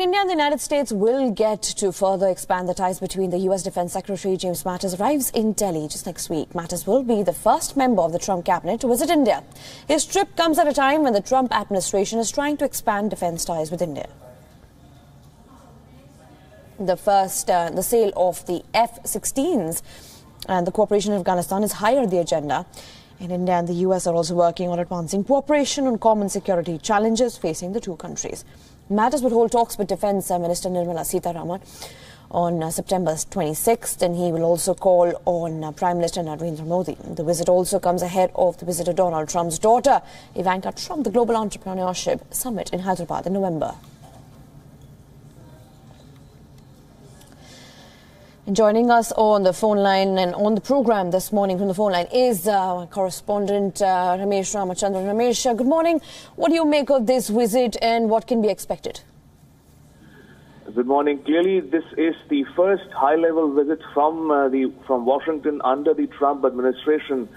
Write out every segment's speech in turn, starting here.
India and the United States will get to further expand the ties between the U.S. Defense Secretary James Mattis arrives in Delhi just next week. Mattis will be the first member of the Trump cabinet to visit India. His trip comes at a time when the Trump administration is trying to expand defense ties with India. The sale of the F-16s and the cooperation in Afghanistan is higher on the agenda. And India and the U.S. are also working on advancing cooperation on common security challenges facing the two countries. Mattis would hold talks with Defence Minister Nirmala Sitharaman on September 26th, and he will also call on Prime Minister Narendra Modi. The visit also comes ahead of the visit of Donald Trump's daughter, Ivanka Trump, the Global Entrepreneurship Summit in Hyderabad in November. And joining us on the phone line and on the program this morning from the phone line is correspondent Ramesh Ramachandran. Ramesh, good morning. What do you make of this visit and what can be expected? Good morning. Clearly, this is the first high-level visit from Washington under the Trump administration.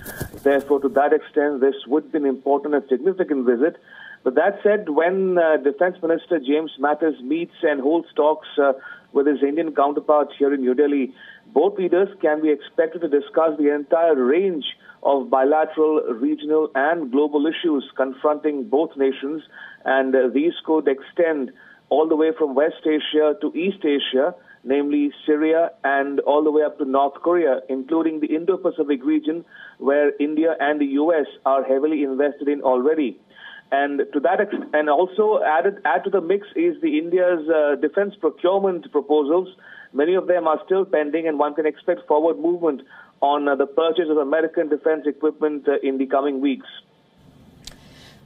Therefore, to that extent, this would be an important and significant visit. But that said, when Defense Minister James Mattis meets and holds talks with his Indian counterpart here in New Delhi, both leaders can be expected to discuss the entire range of bilateral, regional and global issues confronting both nations. And these could extend all the way from West Asia to East Asia, namely Syria, and all the way up to North Korea, including the Indo-Pacific region, where India and the U.S. are heavily invested in already. And to that, and also add to the mix is the India's defense procurement proposals. Many of them are still pending, and one can expect forward movement on the purchase of American defense equipment in the coming weeks.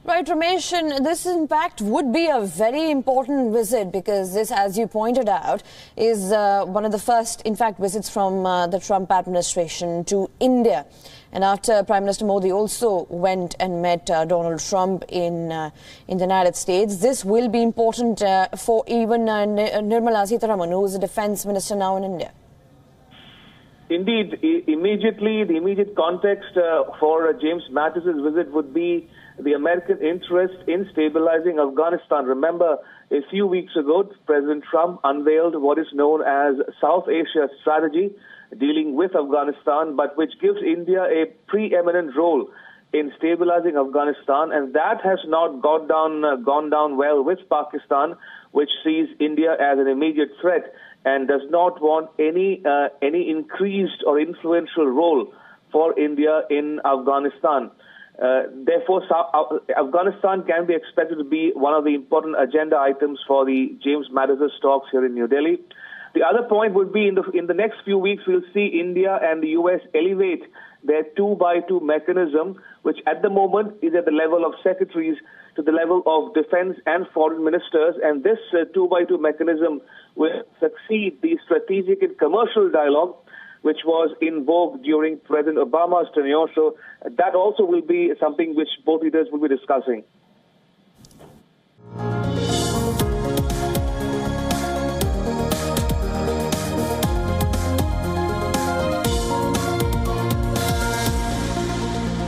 Right, Ramesh, and this in fact would be a very important visit because this, as you pointed out, is one of the first, in fact, visits from the Trump administration to India. And after Prime Minister Modi also went and met Donald Trump in the United States, this will be important for even Nirmala Sitharaman, who is the defense minister now in India. Indeed, the immediate context for James Mattis' visit would be the American interest in stabilizing Afghanistan. Remember, a few weeks ago, President Trump unveiled what is known as South Asia strategy, dealing with Afghanistan, but which gives India a preeminent role in stabilizing Afghanistan, and that has not gone down well with Pakistan, which sees India as an immediate threat and does not want any increased or influential role for India in Afghanistan. Therefore, Afghanistan can be expected to be one of the important agenda items for the James Mattis' talks here in New Delhi. The other point would be in the next few weeks, we'll see India and the U.S. elevate their 2x2 mechanism, which at the moment is at the level of secretaries to the level of defense and foreign ministers. And this 2x2 mechanism will succeed the strategic and commercial dialogue, which was in vogue during President Obama's tenure. So that also will be something which both leaders will be discussing.